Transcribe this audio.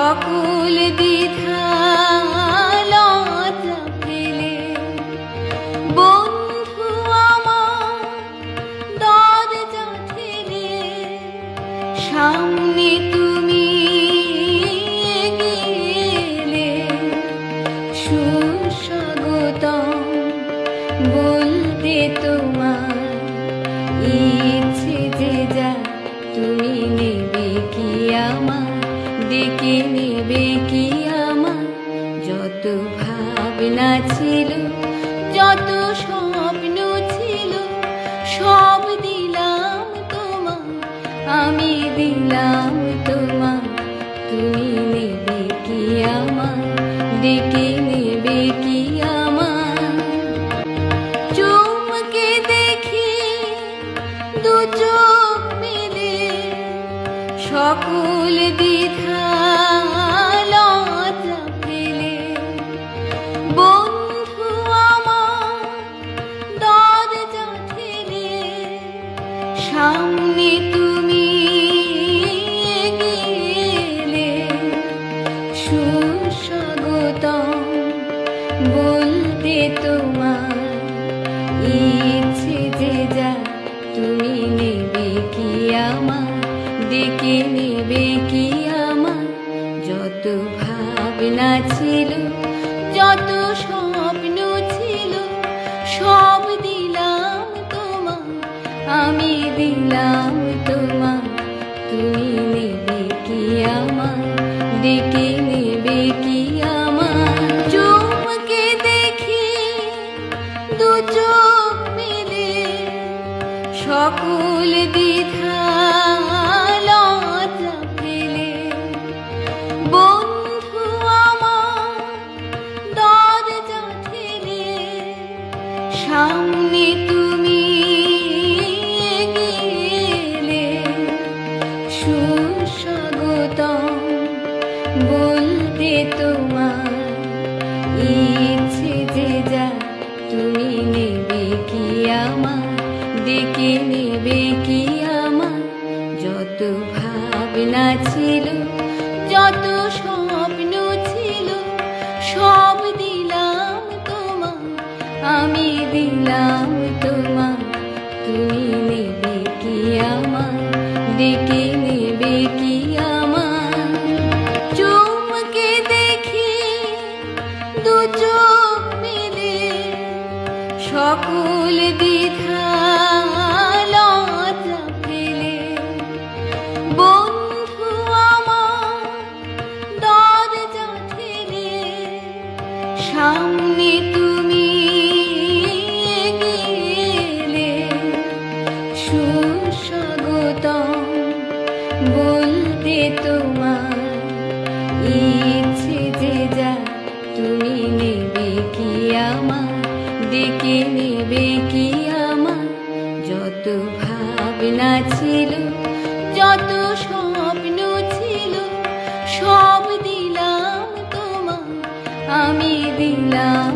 সকল দ্বিধা লজ্জা ফেলে বন্ধু আমার দরজা ঠেলে সামনে তুমি এগিয়ে সুস্বাগতম বলতে তোমার ইচ্ছে যে যা তুমি নেবে কি আমার ডেকে নেবে কি আমার যত ভাবনা ছিল যত স্বপ্ন ছিল সব দিলাম তোমার আমি দিলাম তোমার তুমি নেবে কি আমার ডেকে নেবে কি আমার চুমকে দেখি দু চোখ মেলে সকল দ্বিধা লজ্জা ফেলে বন্ধু আমার দরজা ঠেলে সামনে তুমি এগিয়ে সুস্বাগতম বলতে তোমার ইচ্ছে যে যা তুমি নেবে কি আমার ডেকে নেবে কি আমার যত ভাবনা ছিল যত স্বপ্ন ছিল সব দিলাম তোমার আমি দিলাম তোমার তুমি নেবে কি আমার ডেকে নেবে কি আমার চুমকে দেখি দু চোখ মেলে সকল দ্বিধা লজ্জা ফেলে বন্ধু আমার দরজা ঠেলে সামনে তুমি এগিয়ে সুস্বাগতম বলতে তোমার ইচ্ছে যে যা তুমি নেবে কি আমার ডেকে নেবে কি আমার যত ভাবনা ছিল যত স্বপ্ন ছিল সব দিলাম তোমার আমি দিলাম তোমার তুমি নেবে কি আমার ডেকে নেবে কি আমার চুমকে দেখি দু চোখ মেলে সকল দ্বিধা লজ্জা ফেলে বন্ধু আমার দরজা ঠেলে সামনে তুমি এগিয়ে সুস্বাগতম বলতে তোমার ইচ্ছে যে যা তুমি নেবে কি আমার ডেকে নেবে কি আমার যত ভাবনা ছিল যত স্বপ্ন ছিল সব দিলাম তোমার আমি দিলাম